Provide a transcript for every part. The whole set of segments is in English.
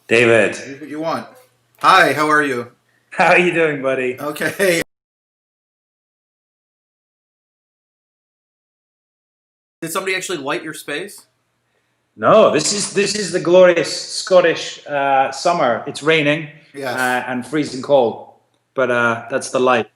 David, Here's what you want. Hi, how are you? how are you doing, buddy? Okay. Did somebody actually light your space? No, this is the glorious Scottish summer. It's raining Yes. and freezing cold, but that's the light.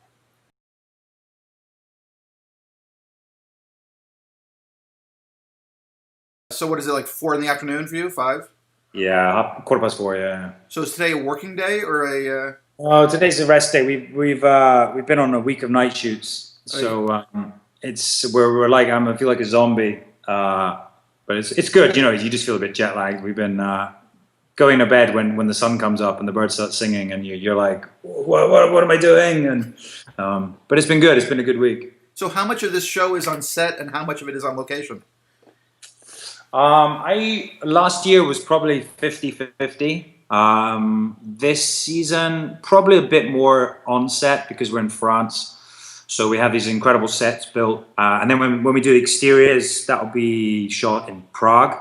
So what is it, like 4 in the afternoon for you? 5? Yeah, 4:15. Yeah. So is today a working day or a? Oh, today's a rest day. We've been on a week of night shoots, Hey. so it's where we're like I feel like a zombie, but it's good. You know, you just feel a bit jet lagged. We've been going to bed when the sun comes up and the birds start singing, and you're like, what am I doing? And but it's been good. It's been a good week. So how much of this show is on set and how much of it is on location? I last year was probably 50-50. This season, probably a bit more on set because we're in France. So we have these incredible sets built. And then when we do the exteriors, that'll be shot in Prague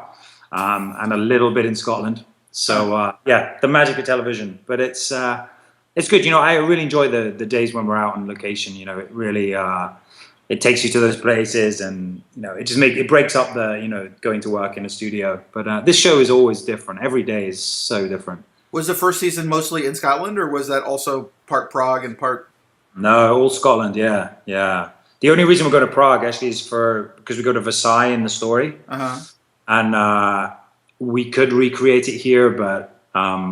and a little bit in Scotland. So yeah, the magic of television. But it's good. You know, I really enjoy the days when we're out on location. You know, it really it takes you to those places, and you know, it breaks up the going to work in a studio. But this show is always different. Every day is so different. Was the first season mostly in Scotland, or was that also part Prague and part? No, all Scotland. Yeah, yeah. The only reason we go to Prague actually is because we go to Versailles in the story, Uh-huh. and we could recreate it here, but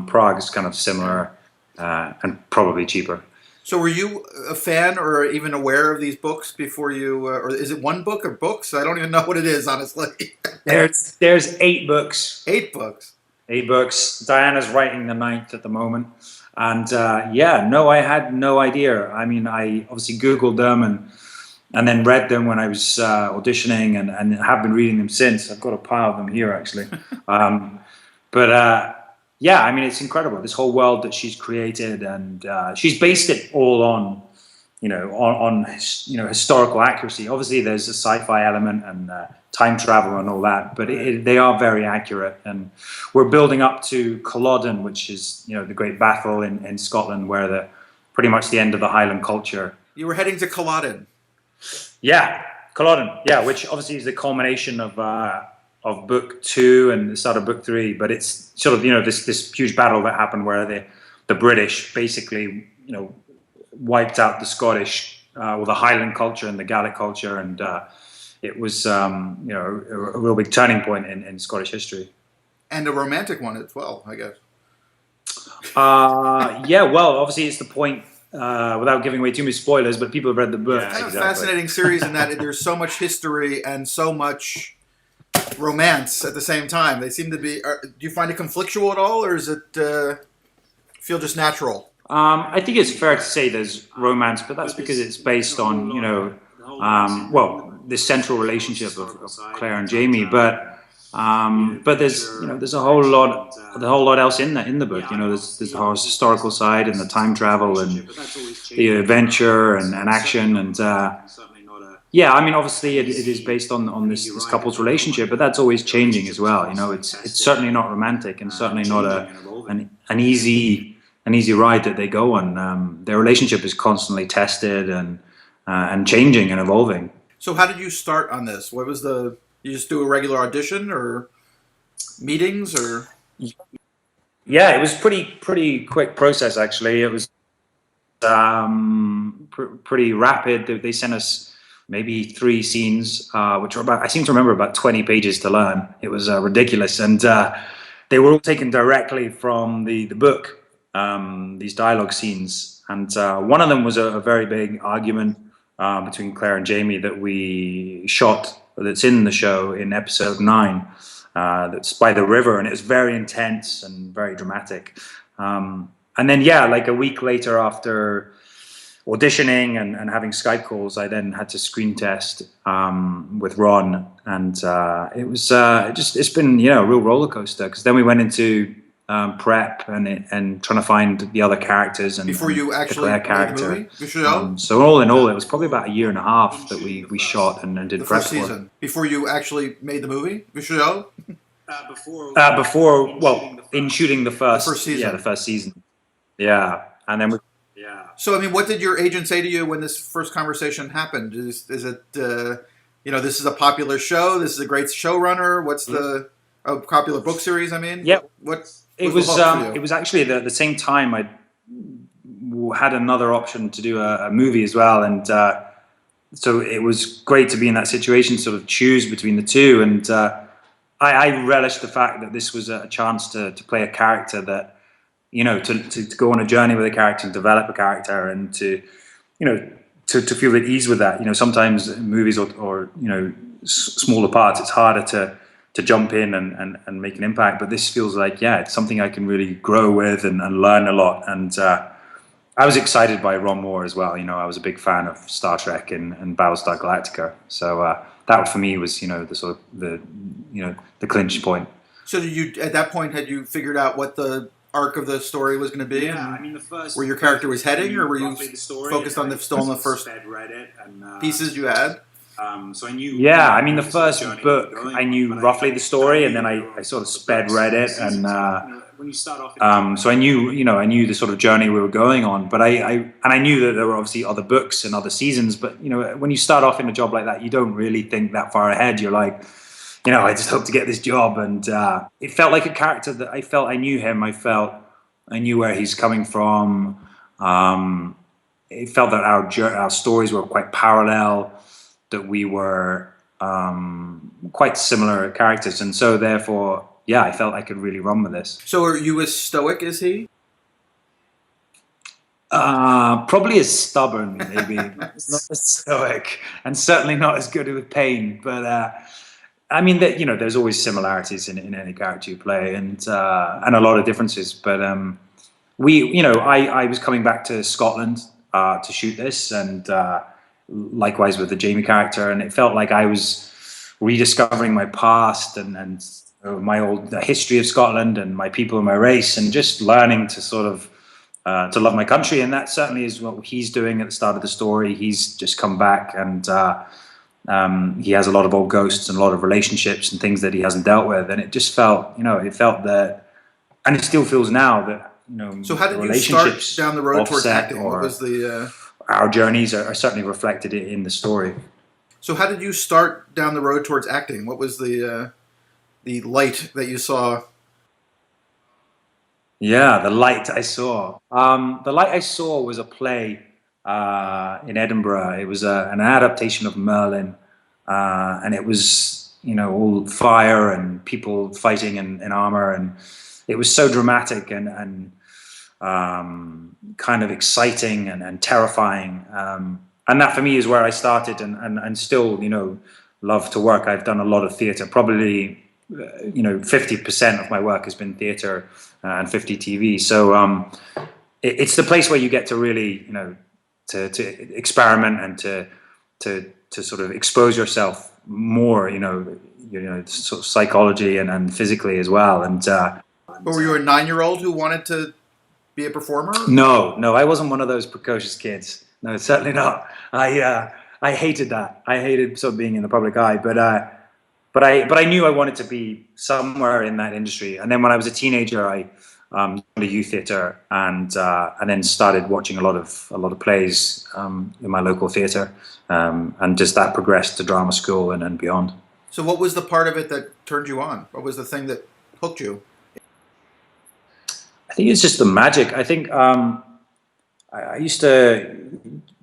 Prague is kind of similar and probably cheaper. So were you a fan or even aware of these books before you, or is it one book or books? I don't even know what it is, honestly. There's 8 books. 8 books. 8 books. Diana's writing the ninth at the moment. And yeah, no, I had no idea. I mean, I obviously Googled them and then read them when I was auditioning and have been reading them since. I've got a pile of them here, actually. But yeah, I mean, it's incredible. This whole world that she's created, and she's based it all on, historical accuracy. Obviously, there's a sci-fi element and time travel and all that, but they are very accurate. And we're building up to Culloden, which is the great battle in Scotland, where pretty much the end of the Highland culture. You were heading to Culloden. Yeah, Culloden. Yeah, which obviously is the culmination of book 2 and the start of book 3. But it's sort of this huge battle that happened where the British basically wiped out the Scottish or the Highland culture and the Gaelic culture, and it was a real big turning point in Scottish history. And a romantic one as well, I guess. Yeah, well, obviously it's the point. Without giving away too many spoilers, but people have read the book. Yeah, it's kind of a fascinating series in that there's so much history and so much romance at the same time. They seem to be. Do you find it conflictual at all, or does it feel just natural? I think it's fair to say there's romance, but that's because it's based on well, the central relationship of Claire and Jamie. But there's a whole lot else in the book. There's the whole historical side and the time travel and the adventure and action and yeah. I mean, obviously it is based on this couple's relationship, but that's always changing as well. It's certainly not romantic and certainly not an easy ride that they go on. Their relationship is constantly tested and changing and evolving. So how did you start on this? What was you just do a regular audition or meetings or? Yeah, it was pretty quick process actually. It was pretty rapid. They sent us maybe 3 scenes, which were I seem to remember about 20 pages to learn. It was ridiculous, and they were all taken directly from the book. These dialogue scenes, and one of them was a very big argument between Claire and Jamie that we shot. That's in the show in episode 9. That's by the river, and it was very intense and very dramatic. And then yeah, like a week later after auditioning and having Skype calls, I then had to screen test with Ron, and it's been a real roller coaster, because then we went into prep and trying to find the other characters and before you actually made the movie. So all in all, it was probably about 1.5 years that we shot and did the prep first season work. before you actually made the movie. Before, well, in shooting the first season. the first season. Yeah, and then So, I mean, what did your agent say to you when this first conversation happened? Is it, this is a popular show, this is a great showrunner, what's a popular book series, I mean? Yeah. What it was it was actually the same time I had another option to do a movie as well, and so it was great to be in that situation, sort of choose between the two, and I relished the fact that this was a chance to play a character that, to go on a journey with a character and develop a character, and to feel at ease with that. Sometimes in movies or smaller parts, it's harder to jump in and make an impact. But this feels like, it's something I can really grow with and learn a lot. And I was excited by Ron Moore as well. I was a big fan of Star Trek and Battlestar Galactica. So that for me was, the sort of the clinch point. So did you, at that point, had you figured out what the arc of the story was going to be? Yeah, I mean, the first... Where your character was heading, or were you focused on the first pieces you had? So I knew... Yeah, I mean, the first book, I knew roughly the story, and then I sort of sped read it, and so I knew, I knew the sort of journey we were going on, but I knew that there were obviously other books and other seasons, but, when you start off in a job like that, you don't really think that far ahead. You're like, I just hope to get this job, and it felt like a character that I felt I knew him. I knew where he's coming from. It felt that our stories were quite parallel, that we were quite similar characters, and so therefore, I felt I could really run with this. So are you as stoic as he? Probably as stubborn, maybe. Not as stoic, and certainly not as good with pain, but I mean, that there's always similarities in any character you play, and a lot of differences. But I was coming back to Scotland to shoot this, and likewise with the Jamie character, and it felt like I was rediscovering my past and the history of Scotland and my people and my race, and just learning to sort of to love my country. And that certainly is what he's doing at the start of the story. He's just come back, and he has a lot of old ghosts and a lot of relationships and things that he hasn't dealt with, and it just felt, it felt that, and it still feels now that, So how did you start down the road towards acting? What was our journeys are certainly reflected in the story. So how did you start down the road towards acting? What was the light that you saw? Yeah, the light I saw. The light I saw was a play in Edinburgh. It was an adaptation of Merlin, and it was all fire and people fighting in armor, and it was so dramatic and kind of exciting and terrifying. And that for me is where I started, and still love to work. I've done a lot of theatre. Probably 50% of my work has been theatre and 50 TV. So it's the place where you get to really to experiment and to sort of expose yourself more, sort of psychology and physically as well. And but were you a 9-year-old who wanted to be a performer? No, I wasn't one of those precocious kids. No, certainly not. I hated that. I hated sort of being in the public eye. But I knew I wanted to be somewhere in that industry. And then when I was a teenager, I joined a youth theatre, and then started watching a lot of plays in my local theatre, and just that progressed to drama school and beyond. So what was the part of it that turned you on? What was the thing that hooked you? I think it's just the magic. I think I used to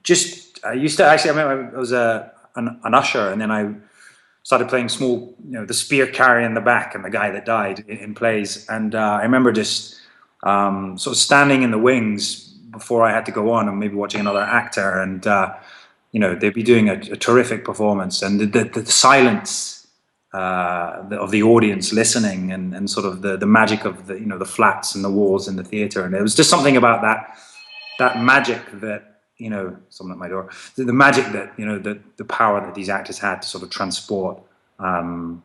actually, I was an usher, and then I started playing small, the spear carry in the back and the guy that died in plays. And I remember just sort of standing in the wings before I had to go on, and maybe watching another actor, and they'd be doing a terrific performance, and the silence of the audience listening, and sort of the magic of the flats and the walls in the theater. And there was just something about that magic that, someone at my door, the magic that, the power that these actors had to sort of transport an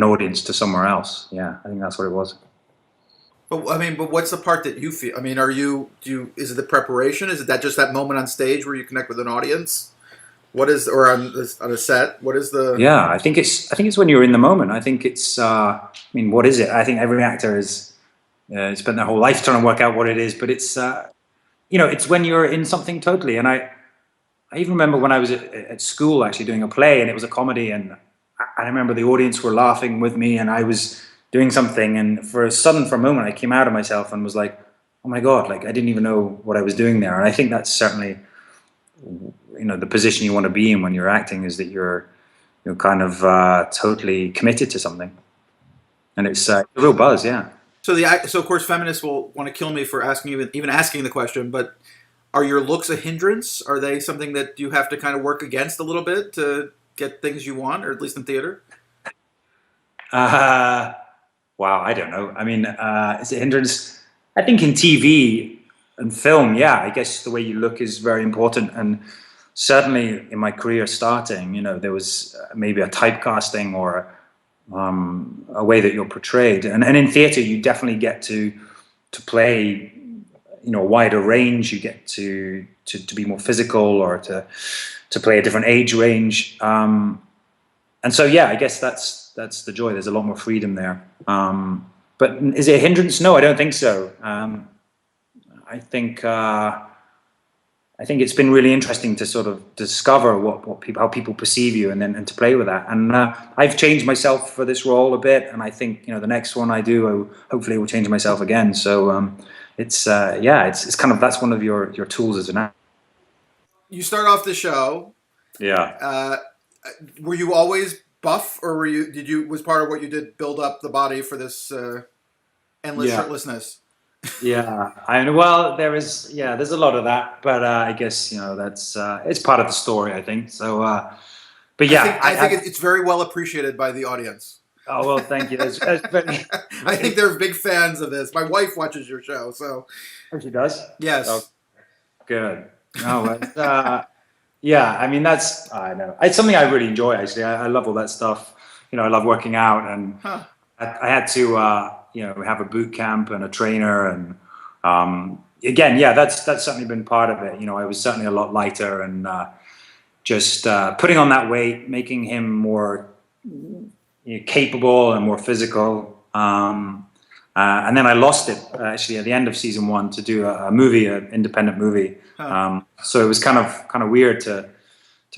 audience to somewhere else. Yeah, I think that's what it was. But what's the part that you feel? I mean, is it the preparation? Is it just that moment on stage where you connect with an audience? What is, or on a set? What is the? Yeah, I think it's when you're in the moment. I think it's. I mean, what is it? I think every actor is spent their whole life trying to work out what it is, but it's it's when you're in something totally. And I even remember when I was at school actually doing a play, and it was a comedy, and I remember the audience were laughing with me, and I was doing something, and for a moment, I came out of myself and was like, "Oh my God!" Like I didn't even know what I was doing there. And I think that's certainly the position you want to be in when you're acting is that you're kind of totally committed to something, and it's a real buzz. Yeah. So of course feminists will want to kill me for asking, even asking the question, but are your looks a hindrance? Are they something that you have to kind of work against a little bit to get things you want, or at least in theater? Uh, wow, I don't know. I mean, is it a hindrance? I think in TV and film, yeah, I guess the way you look is very important. And certainly in my career starting, there was maybe a typecasting or a way that you're portrayed. And in theater, you definitely get to play, a wider range. You get to be more physical or to play a different age range. And so, yeah, I guess that's the joy. There's a lot more freedom there. But is it a hindrance? No, I don't think so. I think I think it's been really interesting to sort of discover how people perceive you, and to play with that. And I've changed myself for this role a bit, and I think the next one I do, hopefully, will change myself again. So it's kind of that's one of your tools as an actor. You start off the show. Yeah. Uh, were you always buff, or was part of what you did build up the body for this endless Yeah. shirtlessness? Yeah, well, there's a lot of that, but I guess that's it's part of the story, I think. So, but yeah, I think it's very well appreciated by the audience. oh well, thank you. That's very, I think they're big fans of this. My wife watches your show, so she does. Oh, yes. good. No, it's, yeah, I mean I know it's something I really enjoy. Actually, I love all that stuff. I love working out, and Huh. I had to have a boot camp and a trainer, and again, yeah, that's certainly been part of it. I was certainly a lot lighter, and just putting on that weight, making him more capable and more physical. And then I lost it actually at the end of season one to do a movie, an independent movie. Huh. So it was kind of weird to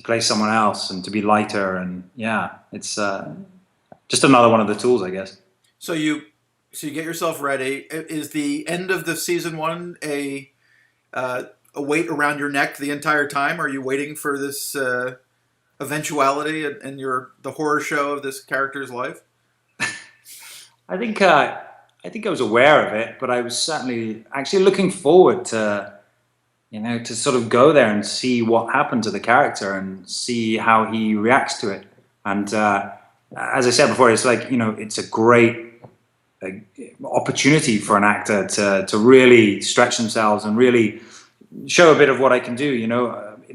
play someone else and to be lighter, and yeah, it's just another one of the tools, I guess. So you get yourself ready. Is the end of the season one a weight around your neck the entire time? Are you waiting for this eventuality and the horror show of this character's life? I think I was aware of it, but I was certainly actually looking forward to sort of go there and see what happened to the character and see how he reacts to it. And as I said before, it's like it's a great opportunity for an actor to really stretch themselves and really show a bit of what I can do.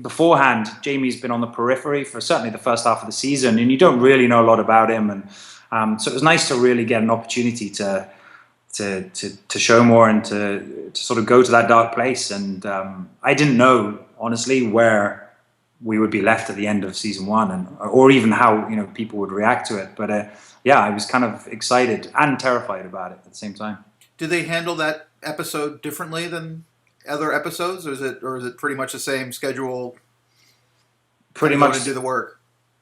Beforehand, Jamie's been on the periphery for certainly the first half of the season, and you don't really know a lot about him. And so it was nice to really get an opportunity to show more and to sort of go to that dark place. And I didn't know honestly where we would be left at the end of season one, or even how people would react to it. But yeah, I was kind of excited and terrified about it at the same time. Did they handle that episode differently than other episodes, or is it pretty much the same schedule? Pretty Going much to do the work.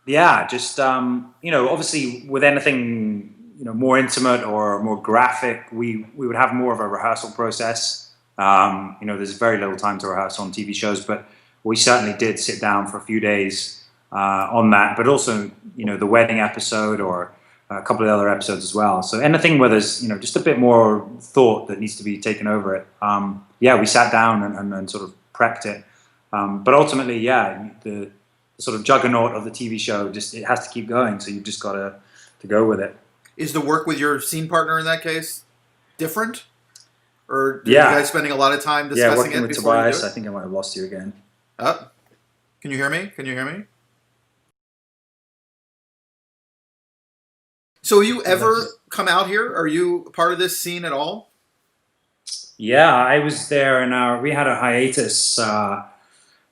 Yeah, just obviously with anything more intimate or more graphic, we would have more of a rehearsal process. There's very little time to rehearse on TV shows, but we certainly did sit down for a few days on that. But also, the wedding episode or a couple of other episodes as well. So anything where there's just a bit more thought that needs to be taken over it. Yeah, we sat down and sort of prepped it. But ultimately, yeah, the sort of juggernaut of the TV show it has to keep going. So you've just got to go with it. Is the work with your scene partner in that case different, or are Yeah. you guys spending a lot of time discussing working it with before Tobias, you do I it? think I might have lost you again. Can you hear me? Can you hear me? So, will you ever come out here? Are you part of this scene at all? Yeah, I was there, and we had a hiatus.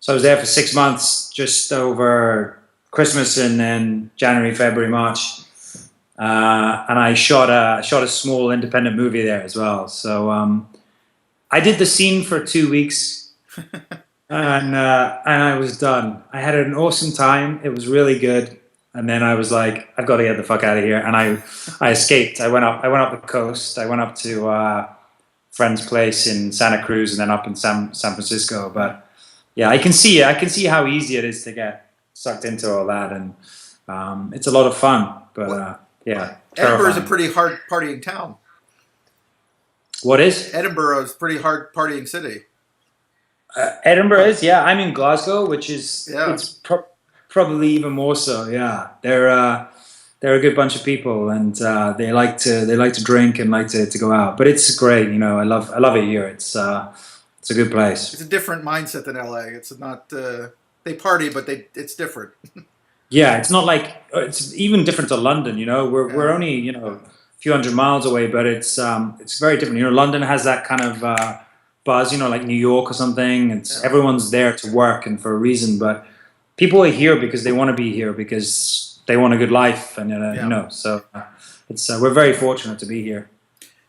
So I was there for 6 months, just over Christmas, and then January, February, March. And I shot a small independent movie there as well. So I did the scene for 2 weeks, and I was done. I had an awesome time. It was really good. And then I was like, I've got to get the fuck out of here. And I escaped. I went up the coast. I went up to friend's place in Santa Cruz, and then up in San Francisco. But yeah, I can see how easy it is to get sucked into all that, and it's a lot of fun. But yeah, Edinburgh is a terrifying. pretty hard partying town. What is? Edinburgh is a pretty hard partying city. Edinburgh is, yeah. I'm in Glasgow, which is Yeah. it's probably even more so. Yeah, they're a good bunch of people, and they like to drink and like to go out. But it's great, you know. I love it here. It's a good place. It's a different mindset than LA. It's not they party, but it's different. Yeah, it's not like it's even different to London. You know, we're Yeah. only a few hundred miles away, but it's very different. You know, London has that kind of buzz. You know, like New York or something. It's everyone's there to work and for a reason, but people are here because they want to be here because they want a good life, and you know. So it's we're very fortunate to be here.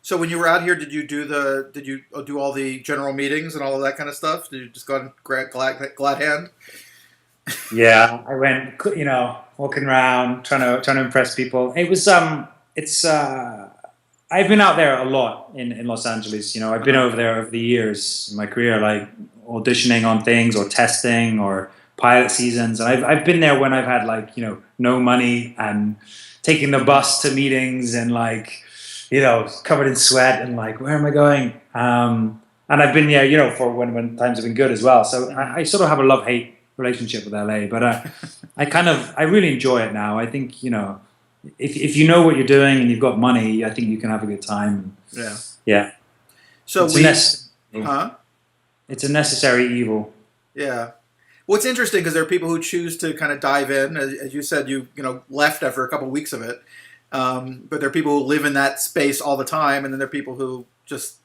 So when you were out here, did you do all the general meetings and all of that kind of stuff? Did you just go and grab glad hand? Yeah, I went, you know, walking around trying to impress people. It was it's I've been out there a lot in Los Angeles. You know, I've been over there over the years in my career, like auditioning on things or testing or pilot seasons. And I've been there when I've had, like, you know, no money and taking the bus to meetings and, like, you know, covered in sweat and like, where am I going? And I've been there, you know, for when times have been good as well. So I sort of have a love-hate relationship with LA, but I really enjoy it now. I think, you know, if you know what you're doing and you've got money, I think you can have a good time. Yeah. Yeah. So it's a necessary evil. Yeah. Well, it's interesting because there are people who choose to kind of dive in, as you said, you know, left after a couple of weeks of it. But there are people who live in that space all the time, and then there are people who just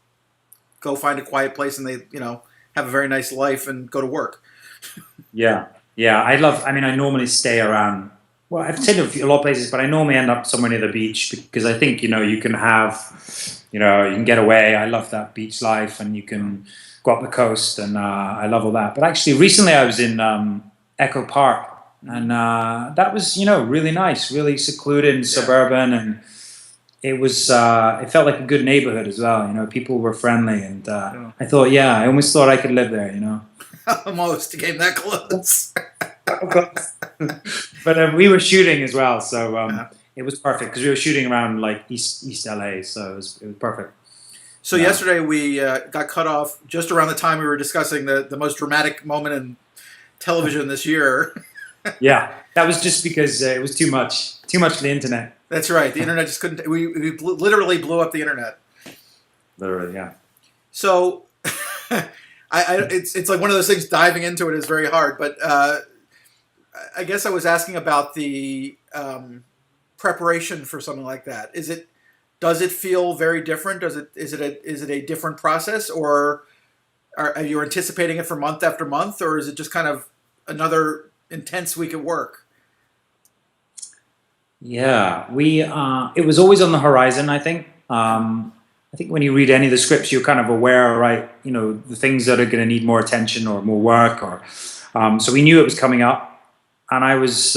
go find a quiet place and they, you know, have a very nice life and go to work. Yeah. I normally stay around. Well, I've stayed a lot of places, but I normally end up somewhere near the beach because I think, you know, you can get away. I love that beach life, and you can go up the coast, and I love all that. But actually, recently I was in Echo Park, and that was, you know, really nice, really secluded and suburban, and it was it felt like a good neighborhood as well. You know, people were friendly, and I thought, I almost thought I could live there. You know, almost came that close. But we were shooting as well, so it was perfect because we were shooting around like East LA, so it was perfect. So yesterday we got cut off just around the time we were discussing the most dramatic moment in television this year. Yeah, that was just because it was too much for the internet. That's right. The internet just couldn't. We literally blew up the internet. Literally, yeah. So, it's like one of those things. Diving into it is very hard, but I guess I was asking about the preparation for something like that. Does it feel very different? Is it a different process, or are you anticipating it for month after month, or is it just kind of another intense week at work? Yeah, it was always on the horizon. I think when you read any of the scripts, you're kind of aware, right? You know, the things that are going to need more attention or more work, or so we knew it was coming up, and I was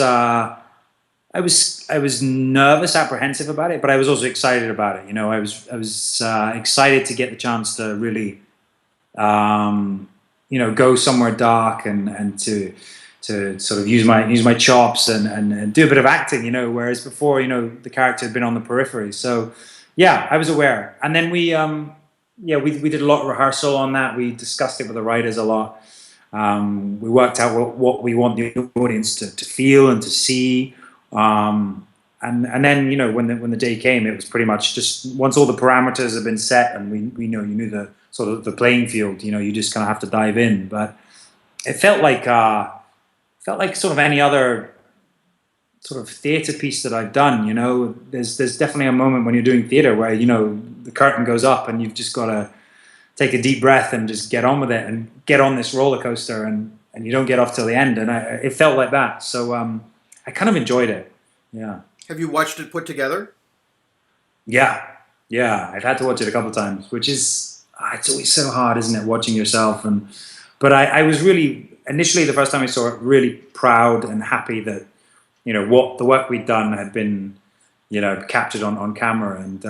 nervous, apprehensive about it, but I was also excited about it. You know, I was excited to get the chance to really, you know, go somewhere dark and to sort of use my chops and do a bit of acting. You know, whereas before, you know, the character had been on the periphery. So yeah, I was aware, and then we did a lot of rehearsal on that. We discussed it with the writers a lot. We worked out what we want the audience to feel and to see. And then, you know, when the day came, it was pretty much just once all the parameters have been set and you knew the sort of the playing field, you know, you just kind of have to dive in. But it felt like sort of any other sort of theater piece that I've done. You know, there's definitely a moment when you're doing theater where, you know, the curtain goes up and you've just got to take a deep breath and just get on with it and get on this roller coaster. And and you don't get off till the end. And it felt like that. So I kind of enjoyed it. Yeah. Have you watched it put together? Yeah. Yeah. I've had to watch it a couple of times, which is, it's always so hard, isn't it? Watching yourself. But I was really, initially the first time I saw it, really proud and happy that, what the work we'd done had been, captured on camera. And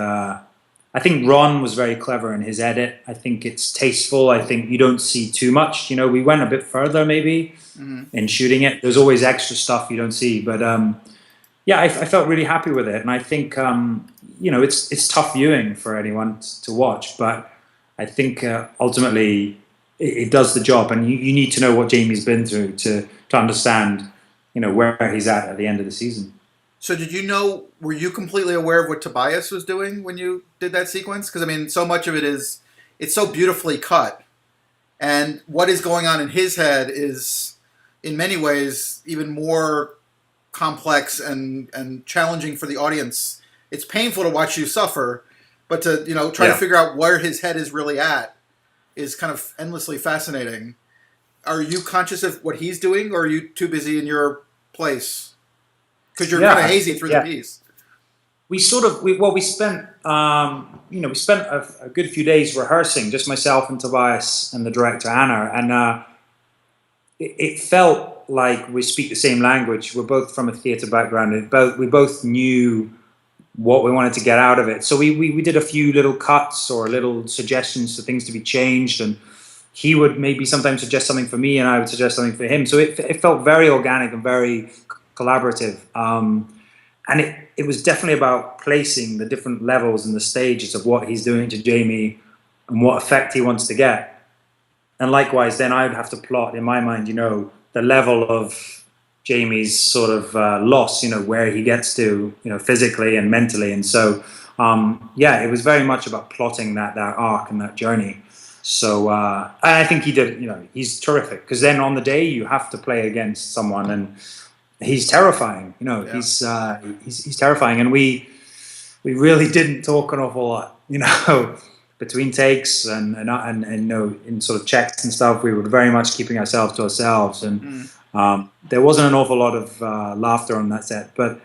I think Ron was very clever in his edit. I think it's tasteful. I think you don't see too much. We went a bit further maybe in shooting it. There's always extra stuff you don't see. But yeah, I felt really happy with it. And I think, it's tough viewing for anyone to watch. But I think ultimately it does the job. And you need to know what Jamie's been through to understand, where he's at the end of the season. So were you completely aware of what Tobias was doing when you did that sequence? Because, I mean, so much of it it's so beautifully cut. And what is going on in his head is, in many ways, even more complex and challenging for the audience. It's painful to watch you suffer, but to, try to figure out where his head is really at is kind of endlessly fascinating. Are you conscious of what he's doing, or are you too busy in your place? Because you're kind of hazy through the piece. We spent a good few days rehearsing, just myself and Tobias and the director Anna, and it felt like we speak the same language. We're both from a theatre background, and we both knew what we wanted to get out of it. So we did a few little cuts or little suggestions for things to be changed, and he would maybe sometimes suggest something for me, and I would suggest something for him. So it felt very organic and very collaborative, and it was definitely about placing the different levels and the stages of what he's doing to Jamie and what effect he wants to get. And likewise, then I would have to plot in my mind, the level of Jamie's sort of loss, where he gets to, physically and mentally. And so, it was very much about plotting that arc and that journey. So I think he did, he's terrific, because then on the day you have to play against someone, and he's terrifying. He's terrifying, and we really didn't talk an awful lot. Between takes and in sort of checks and stuff, we were very much keeping ourselves to ourselves, and there wasn't an awful lot of laughter on that set. But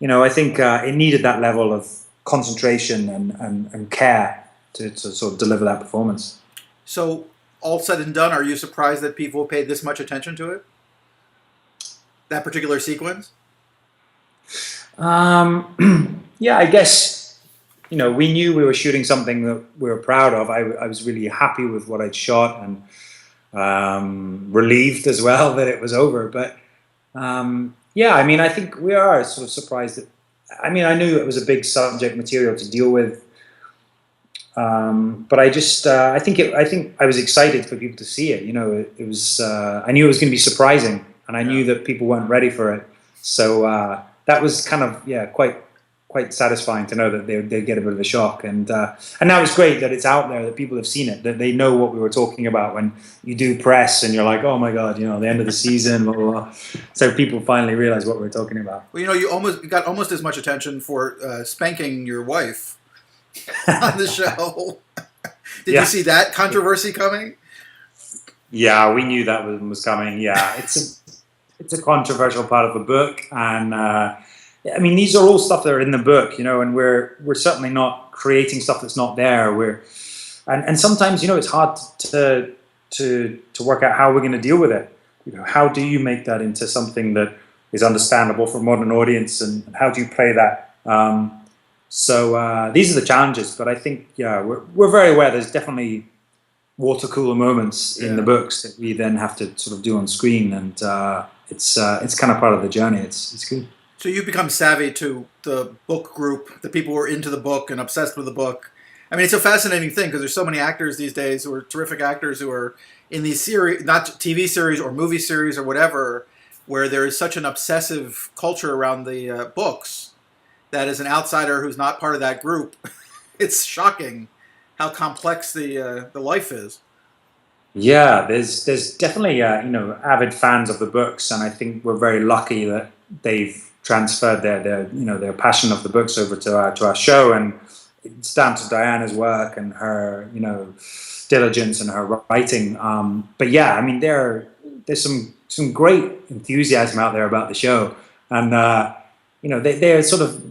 I think it needed that level of concentration and care to sort of deliver that performance. So, all said and done, are you surprised that people paid this much attention to it? That particular sequence? Yeah, I guess, we knew we were shooting something that we were proud of. I was really happy with what I'd shot, and relieved as well that it was over. But I think we are sort of surprised that, I knew it was a big subject material to deal with. But I just, I think I was excited for people to see it. It was, I knew it was going to be surprising, and I knew that people weren't ready for it. So that was kind of, quite satisfying to know that they'd get a bit of a shock. And now it's great that it's out there, that people have seen it, that they know what we were talking about when you do press and you're like, oh my God, the end of the season, blah, blah, blah. So people finally realize what we're talking about. Well, you got almost as much attention for spanking your wife on the show. Did you see that controversy coming? Yeah, we knew that was coming. Yeah, it's a controversial part of the book, and these are all stuff that are in the book, and we're certainly not creating stuff that's not there. And sometimes it's hard to work out how we're going to deal with it. How do you make that into something that is understandable for a modern audience, and how do you play that? So these are the challenges, but I think we're very aware there's definitely water cooler moments in the books that we then have to sort of do on screen, and it's kind of part of the journey. It's good. So you've become savvy to the book group, the people who are into the book and obsessed with the book. It's a fascinating thing, because there's so many actors these days who are terrific actors who are in these series, not TV series or movie series or whatever, where there is such an obsessive culture around the books that as an outsider who's not part of that group, it's shocking how complex the life is. Yeah, there's definitely avid fans of the books, and I think we're very lucky that they've transferred their passion of the books over to our show, and it's down to Diana's work and her diligence and her writing. But yeah, there's some great enthusiasm out there about the show, and they're sort of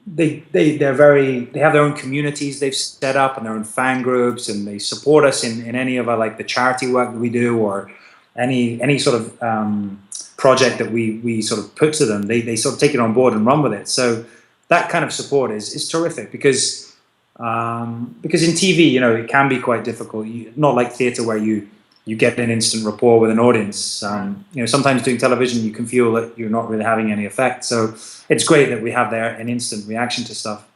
they have their own communities they've set up and their own fan groups, and they support us in any of our, like, the charity work that we do, or any sort of project that we sort of put to them. They sort of take it on board and run with it. So that kind of support is terrific, because in TV, it can be quite difficult. Not like theatre, where you get an instant rapport with an audience. Sometimes doing television, you can feel that you're not really having any effect. So it's great that we have there an instant reaction to stuff.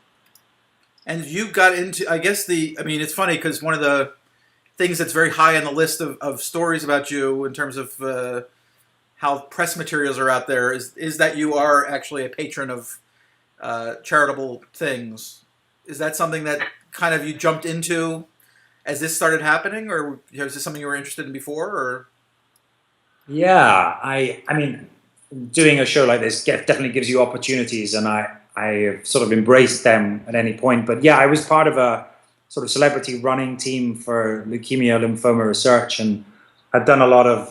And you got into, I guess it's funny, because one of the things that's very high on the list of stories about you in terms of how press materials are out there is that you are actually a patron of charitable things. Is that something that kind of you jumped into as this started happening, or is this something you were interested in before? Or yeah, I mean, doing a show like this definitely gives you opportunities, and I have sort of embraced them at any point. But yeah, I was part of a sort of celebrity running team for leukemia lymphoma research, and had done a lot of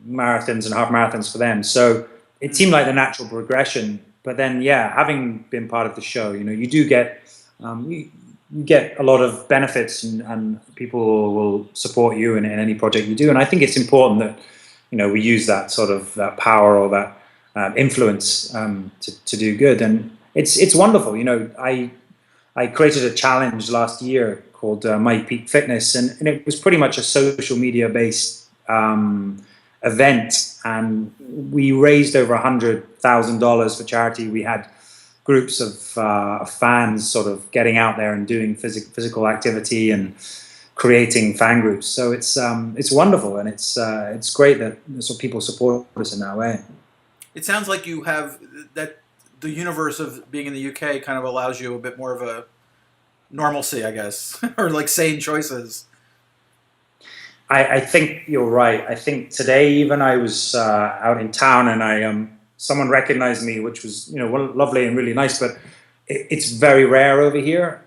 marathons and half marathons for them. So it seemed like the natural progression. But then, yeah, having been part of the show, you do get you get a lot of benefits, and people will support you in any project you do. And I think it's important that we use that sort of that power, or that influence to do good. And it's wonderful. I created a challenge last year called My Peak Fitness, and it was pretty much a social media based event, and we raised over $100,000 for charity. We had groups of fans sort of getting out there and doing physical activity and creating fan groups. So it's wonderful, and it's great that people support us in that way. It sounds like you have that the universe of being in the UK kind of allows you a bit more of a normalcy, I guess, or like sane choices. I think you're right. I think today even I was out in town, and someone recognized me, which was lovely and really nice. But it's very rare over here,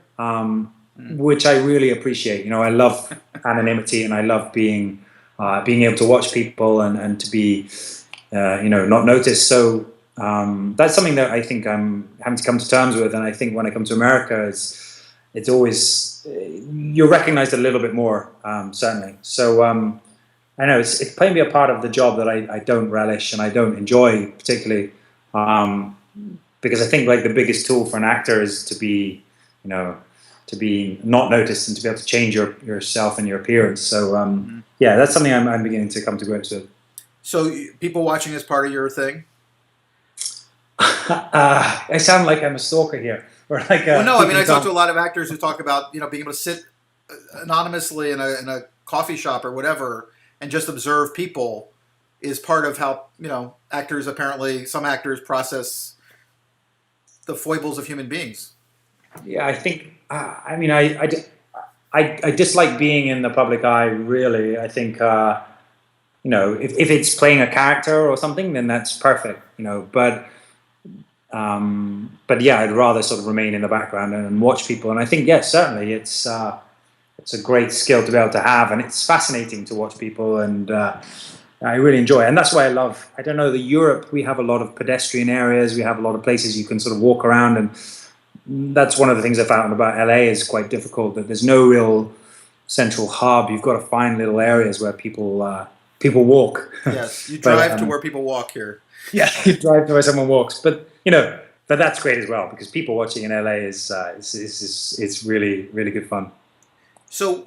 which I really appreciate. I love anonymity, and I love being able to watch people and to be not noticed. So that's something that I think I'm having to come to terms with. And I think when I come to America, it's always you're recognized a little bit more, certainly. So I know it's playing me a part of the job that I don't relish and I don't enjoy particularly, because I think like the biggest tool for an actor is to be not noticed and to be able to change yourself and your appearance. So yeah, that's something I'm beginning to come to grips with. So people watching is part of your thing? I sound like I'm a stalker here. Or like well, no, I mean, I talk to a lot of actors who talk about being able to sit anonymously in a coffee shop or whatever and just observe people is part of how actors, apparently some actors, process the foibles of human beings. Yeah, I think I mean I dislike being in the public eye, really. I think if it's playing a character or something, then that's perfect, but yeah, I'd rather sort of remain in the background and watch people. And I think, yes, certainly it's a great skill to be able to have, and it's fascinating to watch people, and I really enjoy it. And that's why I love, I don't know, Europe, we have a lot of pedestrian areas, we have a lot of places you can sort of walk around, and that's one of the things I found about LA is quite difficult, that there's no real central hub. You've got to find little areas where people walk. Yes, you drive to where people walk here. Yeah, you drive to where someone walks, but that's great as well, because people watching in LA is it's really, really good fun. So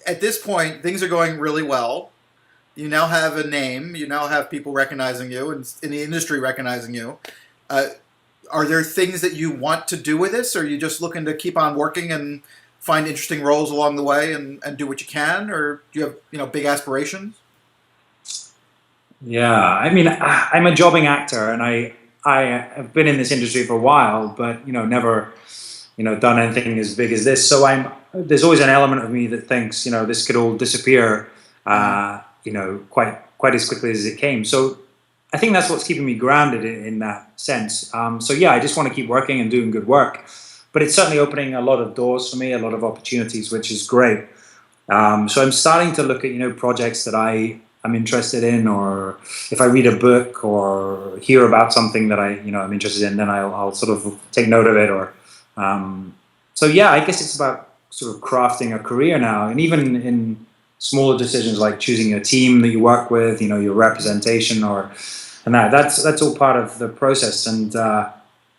at this point, things are going really well. You now have a name. You now have people recognizing you, and in the industry recognizing you. Are there things that you want to do with this, or are you just looking to keep on working and find interesting roles along the way and do what you can, or do you have big aspirations? Yeah, I mean, I'm a jobbing actor, and I have been in this industry for a while, but never done anything as big as this. So there's always an element of me that thinks this could all disappear quite as quickly as it came. So I think that's what's keeping me grounded in that sense. So yeah, I just want to keep working and doing good work, but it's certainly opening a lot of doors for me, a lot of opportunities, which is great. So I'm starting to look at projects that I I'm interested in, or if I read a book or hear about something that I'm interested in, then I'll sort of take note of it. Or so yeah, I guess it's about sort of crafting a career now, and even in smaller decisions like choosing a team that you work with, your representation, and that's all part of the process. And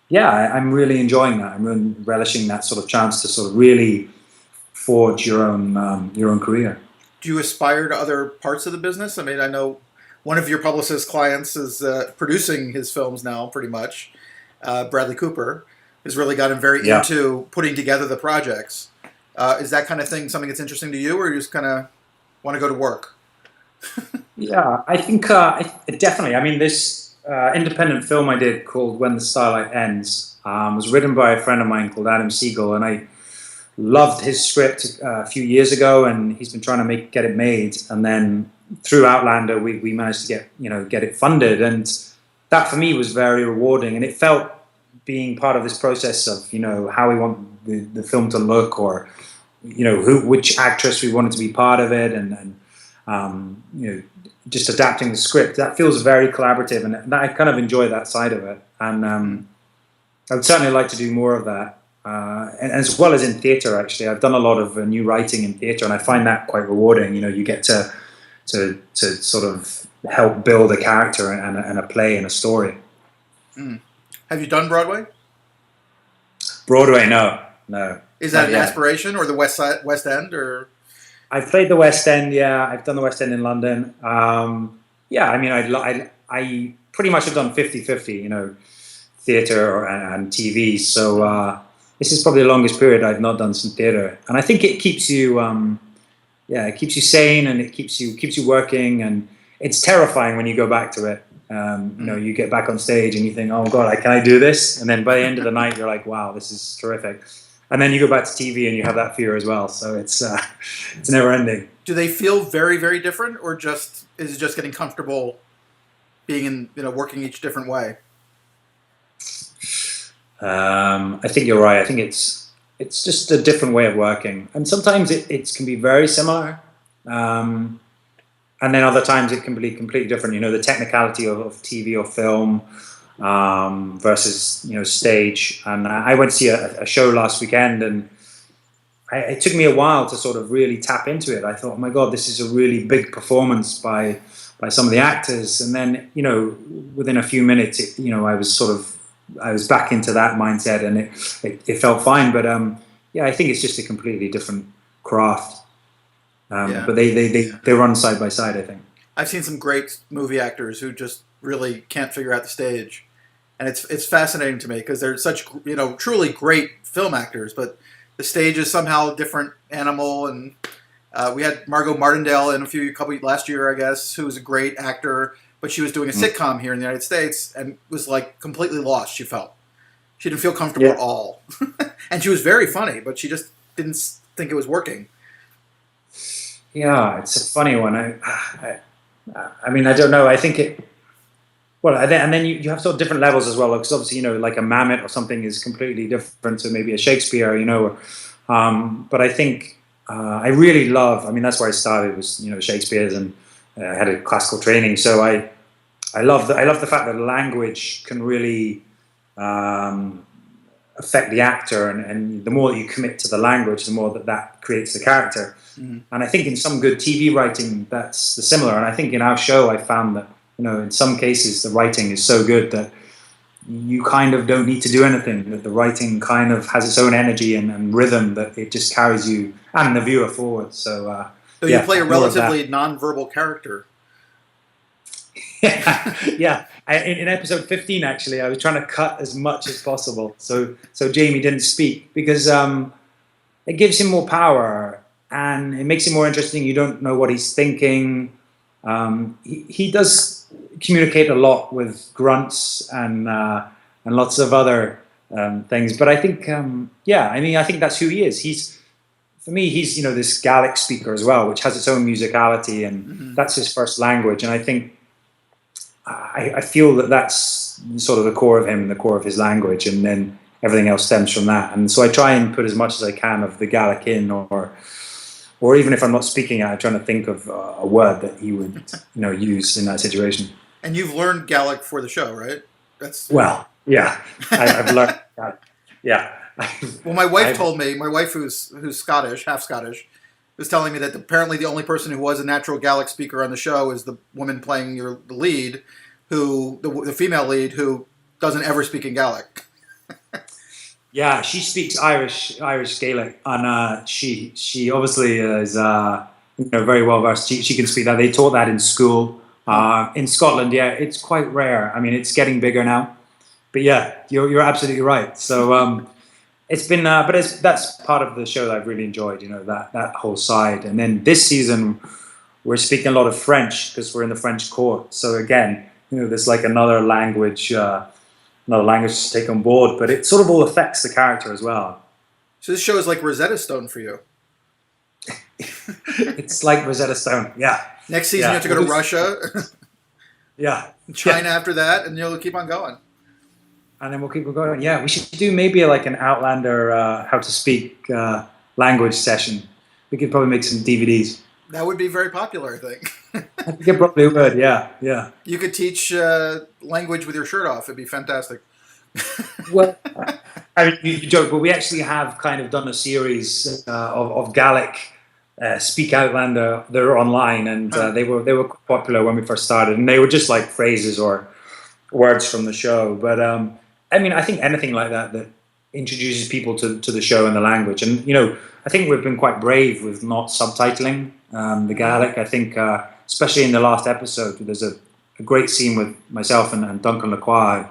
yeah, I'm really enjoying that. I'm really relishing that sort of chance to sort of really forge your own career. Do you aspire to other parts of the business? I mean, I know one of your publicist clients is producing his films now, pretty much. Bradley Cooper has really gotten very into putting together the projects. Is that kind of thing something that's interesting to you, or you just kind of want to go to work? Yeah, I think definitely. I mean, this independent film I did called When the Starlight Ends was written by a friend of mine called Adam Siegel, and I loved his script a few years ago, and he's been trying to get it made. And then through Outlander, we managed to get it funded, and that for me was very rewarding. And it felt being part of this process of how we want the film to look, or which actress we wanted to be part of it, and just adapting the script. That feels very collaborative, and I kind of enjoy that side of it. And I would certainly like to do more of that. And as well as in theatre, actually, I've done a lot of new writing in theatre, and I find that quite rewarding. You get to sort of help build a character and a play and a story. Mm. Have you done Broadway? Broadway, no. Is that an aspiration, or the West End, or? I've played the West End. Yeah, I've done the West End in London. Yeah, I mean, I pretty much have done 50-50. Theatre and TV. So. This is probably the longest period I've not done some theatre, and I think it keeps you, it keeps you sane, and it keeps you working. And it's terrifying when you go back to it. You get back on stage and you think, "Oh God, can I do this?" And then by the end of the night, you're like, "Wow, this is terrific." And then you go back to TV and you have that fear as well. So it's never ending. Do they feel very, very different, or is it just getting comfortable being in working each different way? I think you're right. I think it's just a different way of working, and sometimes it can be very similar, and then other times it can be completely different. The technicality of TV or film versus stage. And I went to see a show last weekend, and it took me a while to sort of really tap into it. I thought, oh my God, this is a really big performance by some of the actors, and then within a few minutes, I was back into that mindset, and it felt fine. But I think it's just a completely different craft. But they run side by side, I think. I've seen some great movie actors who just really can't figure out the stage, and it's fascinating to me because they're such truly great film actors, but the stage is somehow a different animal. And we had Margot Martindale in last year, I guess, who was a great actor. But she was doing a sitcom here in the United States and was like completely lost. She didn't feel comfortable at all. And she was very funny, but she just didn't think it was working. Yeah, it's a funny one. I mean, I don't know. I think it. Well, and then you have sort of different levels as well, because obviously like a Mamet or something is completely different to maybe a Shakespeare, But I think I really love. I mean, that's where I started, was Shakespeare's, and I had a classical training, so I love the fact that language can really affect the actor, and the more that you commit to the language, the more that creates the character. Mm-hmm. And I think in some good TV writing, that's similar. And I think in our show, I found that in some cases the writing is so good that you kind of don't need to do anything. That the writing kind of has its own energy and rhythm, that it just carries you and the viewer forward. So. So you play a relatively non-verbal character. Yeah. In episode 15, actually, I was trying to cut as much as possible, so Jamie didn't speak, because it gives him more power and it makes him more interesting. You don't know what he's thinking. He does communicate a lot with grunts and lots of other things, but I think I think that's who he is. For me, he's this Gaelic speaker as well, which has its own musicality, and that's his first language. And I think I feel that's sort of the core of him, the core of his language, and then everything else stems from that. And so I try and put as much as I can of the Gaelic in, or or even if I'm not speaking it, I'm trying to think of a word that he would, use in that situation. And you've learned Gaelic for the show, right? That's Well, yeah, I've learned that. Yeah, well. My wife I've, told me. My wife, who's Scottish, half Scottish, was telling me that apparently the only person who was a natural Gaelic speaker on the show is the woman playing the lead, who the female lead who doesn't ever speak in Gaelic. yeah, she speaks Irish Gaelic, and she obviously is very well versed. She can speak that. They taught that in school. In Scotland, yeah, it's quite rare. I mean, it's getting bigger now, but yeah, you're absolutely right. So it's been, that's part of the show that I've really enjoyed. That whole side. And then this season, we're speaking a lot of French because we're in the French court. So again, there's like another language to take on board, but it sort of all affects the character as well. So this show is like Rosetta Stone for you. It's like Rosetta Stone, yeah. Next season, you have to go to Russia. Yeah. China after that, and you'll keep on going. And then we'll keep on going. Yeah, we should do maybe like an Outlander how to speak language session. We could probably make some DVDs. That would be very popular, I think. I think it probably would, yeah. You could teach language with your shirt off. It'd be fantastic. Well, I mean, you joke, but we actually have kind of done a series of Gaelic Speak Outlander. They're online, and they were popular when we first started, and they were just like phrases or words from the show. But I mean, I think anything like that introduces people to the show and the language. And I think we've been quite brave with not subtitling the Gaelic. I think, especially in the last episode, there's a great scene with myself and Duncan Lacroix, who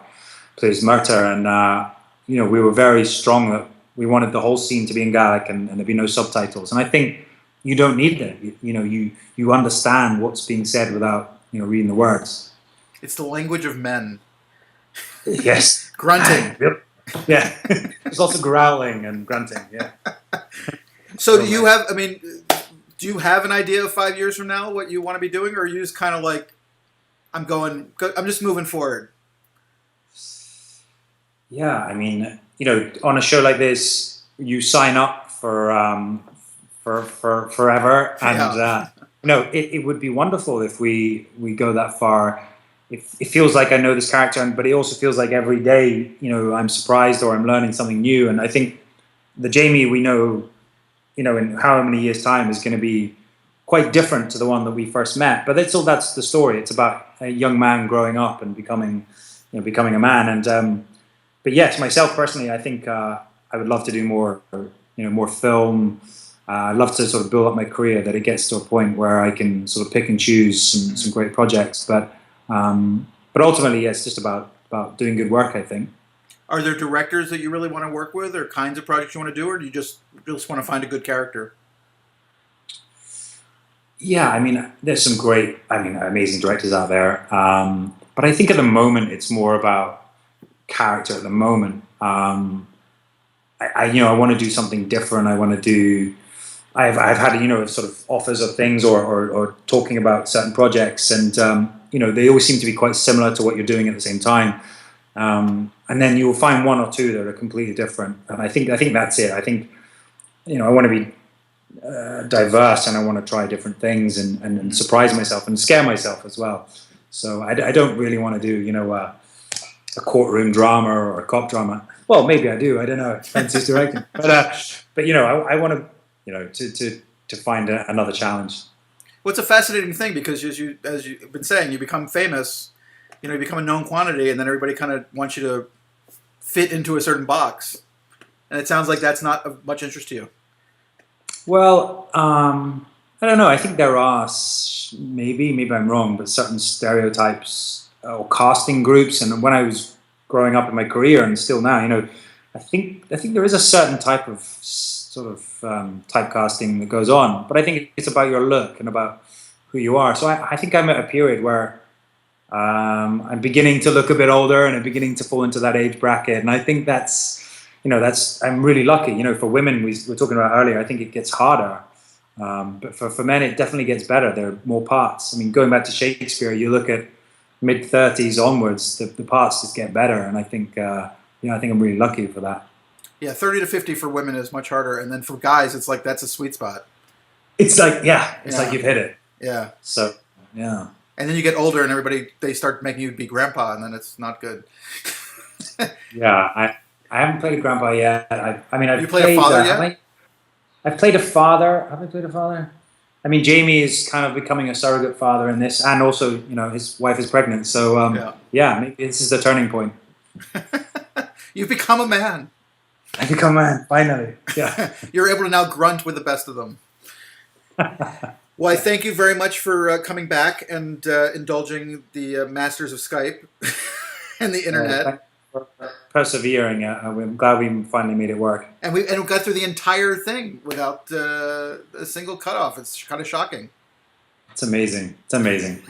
plays Murta, and we were very strong that we wanted the whole scene to be in Gaelic and there'd be no subtitles. And I think you don't need that. You understand what's being said without reading the words. It's the language of men. Yes. Grunting. Yeah. There's also growling and grunting, yeah. So do you have an idea of 5 years from now what you want to be doing, or are you just kind of like, I'm just moving forward? Yeah, I mean, on a show like this, you sign up for forever, and it would be wonderful if we go that far. It feels like I know this character, but it also feels like every day, I'm surprised or I'm learning something new. And I think the Jamie we know, in how many years' time is going to be quite different to the one that we first met. But that's the story. It's about a young man growing up and becoming a man. And but yes, myself personally, I think I would love to do more film. I'd love to sort of build up my career, that it gets to a point where I can sort of pick and choose some great projects. But ultimately, yeah, it's just about doing good work, I think. Are there directors that you really want to work with, or kinds of projects you want to do, or do you just want to find a good character? Yeah, I mean, there's some great, amazing directors out there. But I think at the moment, it's more about character at the moment. I want to do something different. I want to do. I've had sort of offers of things or talking about certain projects, and they always seem to be quite similar to what you're doing at the same time. And then you'll find one or two that are completely different. And I think that's it. I think I want to be diverse, and I want to try different things and surprise myself and scare myself as well. So I don't really want to do a courtroom drama or a cop drama. Well, maybe I do. I don't know. It depends who's directing. But I want to find another challenge. Well, it's a fascinating thing because as you've been saying, you become famous. You become a known quantity, and then everybody kind of wants you to fit into a certain box. And it sounds like that's not of much interest to you. Well, I don't know. I think there are maybe I'm wrong, but certain stereotypes or casting groups. And when I was growing up in my career, and still now, I think there is a certain type of sort of typecasting that goes on. But I think it's about your look and about who you are. So I think I'm at a period where I'm beginning to look a bit older, and I'm beginning to fall into that age bracket. And I think I'm really lucky. For women, we were talking about earlier, I think it gets harder. But for men, it definitely gets better. There are more parts. I mean, going back to Shakespeare, you look at mid-30s onwards, the parts just get better. And I think, I think I'm really lucky for that. Yeah, 30 to 50 for women is much harder. And then for guys, it's like that's a sweet spot. It's like, it's like you've hit it. Yeah. So, yeah. And then you get older, and they start making you be grandpa, and then it's not good. Yeah, I haven't played grandpa yet. I mean, You I've play a played. father yet? I've played a father. Have I played a father? I mean, Jamie is kind of becoming a surrogate father in this, and also, his wife is pregnant. So, maybe this is the turning point. You've become a man. I become a man, finally. Yeah. You're able to now grunt with the best of them. Well, I thank you very much for coming back and indulging the masters of Skype and the internet. Thanks for persevering. I'm glad we finally made it work. And we got through the entire thing without a single cutoff. It's kind of shocking. It's amazing. It's amazing.